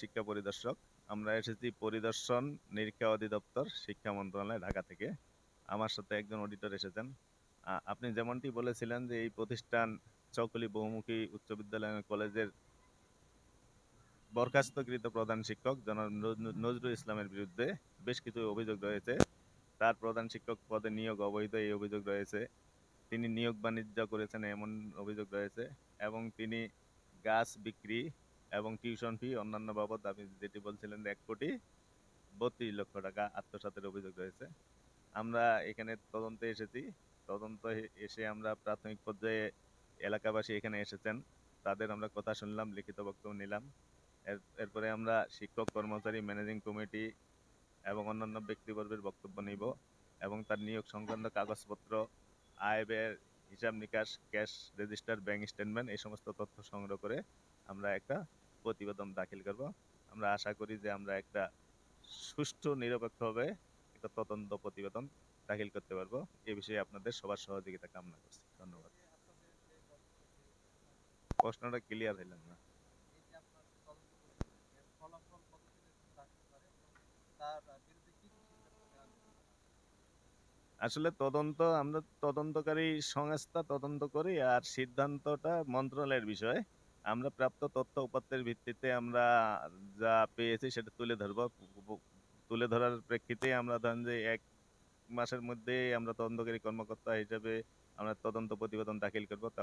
শিক্ষা পরিদর্শক। আমরা এসেছি পরিদর্শন নিরীক্ষা অধিদপ্তর, শিক্ষা মন্ত্রণালয়, ঢাকা থেকে। আমার সাথে একজন অডিটর এসেছেন। আপনি যেমনটি বলেছিলেন যে এই প্রতিষ্ঠান চকলী বহুমুখী উচ্চ বিদ্যালয় এবং কলেজের বরখাস্তকৃত প্রধান শিক্ষক জনাব নজরুল ইসলামের বিরুদ্ধে বেশ কিছু অভিযোগ রয়েছে। তার প্রধান শিক্ষক পদে নিয়োগ অবৈধ, এই অভিযোগ রয়েছে। তিনি নিয়োগ বাণিজ্য করেছেন এমন অভিযোগ রয়েছে, এবং তিনি গাছ বিক্রি এবং টিউশন ফি অন্যান্য বাবদ আপনি যেটি বলছিলেন 1,32,00,000 টাকা আত্মসাতের অভিযোগ রয়েছে। আমরা এখানে তদন্তে এসেছি। তদন্ত এসে আমরা প্রাথমিক পর্যায়ে এলাকাবাসী এখানে এসেছেন, তাদের আমরা কথা শুনলাম, লিখিত বক্তব্য নিলাম। এরপরে আমরা শিক্ষক, কর্মচারী, ম্যানেজিং কমিটি এবং অন্যান্য ব্যক্তিবর্গের বক্তব্য নিব, এবং তার নিয়োগ সংক্রান্ত কাগজপত্র, আয় ব্যয়ের হিসাব নিকাশ, ক্যাশ রেজিস্টার, ব্যাংক স্টেটমেন্ট, এই সমস্ত তথ্য সংগ্রহ করে আমরা একটা প্রতিবেদন দাখিল করব। আমরা আশা করি যে আমরা একটা সুষ্ঠু নিরপেক্ষভাবে একটা তদন্ত প্রতিবেদন দাখিল করতে পারবো। এ বিষয়ে আপনাদের সবার সহযোগিতা কামনা করছি। ধন্যবাদ। প্রশ্নটা ক্লিয়ার হইলাম না। আসলে আমরা তদন্তকারী সংস্থা তদন্ত করি, আর সিদ্ধান্তটা মন্ত্রণালয়ের বিষয়। আমরা প্রাপ্ত তথ্য উপাত্তের ভিত্তিতে আমরা যা পেয়েছি সেটা তুলে ধরবো। তুলে ধরার প্রেক্ষিতে আমরা ধরেন যে 1 মাসের মধ্যে আমরা তদন্তকারী কর্মকর্তা হিসেবে আমরা তদন্ত প্রতিবেদন দাখিল করবো। তো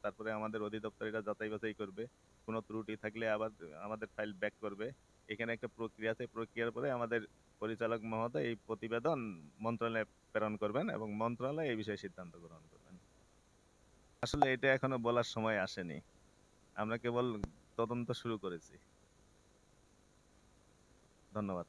তারপরে আমাদের অধিদপ্তর এটা যাচাই বাছাই করবে। কোনো ত্রুটি থাকলে আবার আমাদের ফাইল ব্যাক করবে। এখানে একটা প্রক্রিয়া আছে। প্রক্রিয়ার পরে আমাদের পরিচালক মহোদয় এই প্রতিবেদন মন্ত্রণালয়ে প্রেরণ করবেন, এবং মন্ত্রণালয় এই বিষয়ে সিদ্ধান্ত গ্রহণ করবেন। আসলে এটা এখনো বলার সময় আসেনি। আমরা কেবল তদন্ত শুরু করেছি। ধন্যবাদ।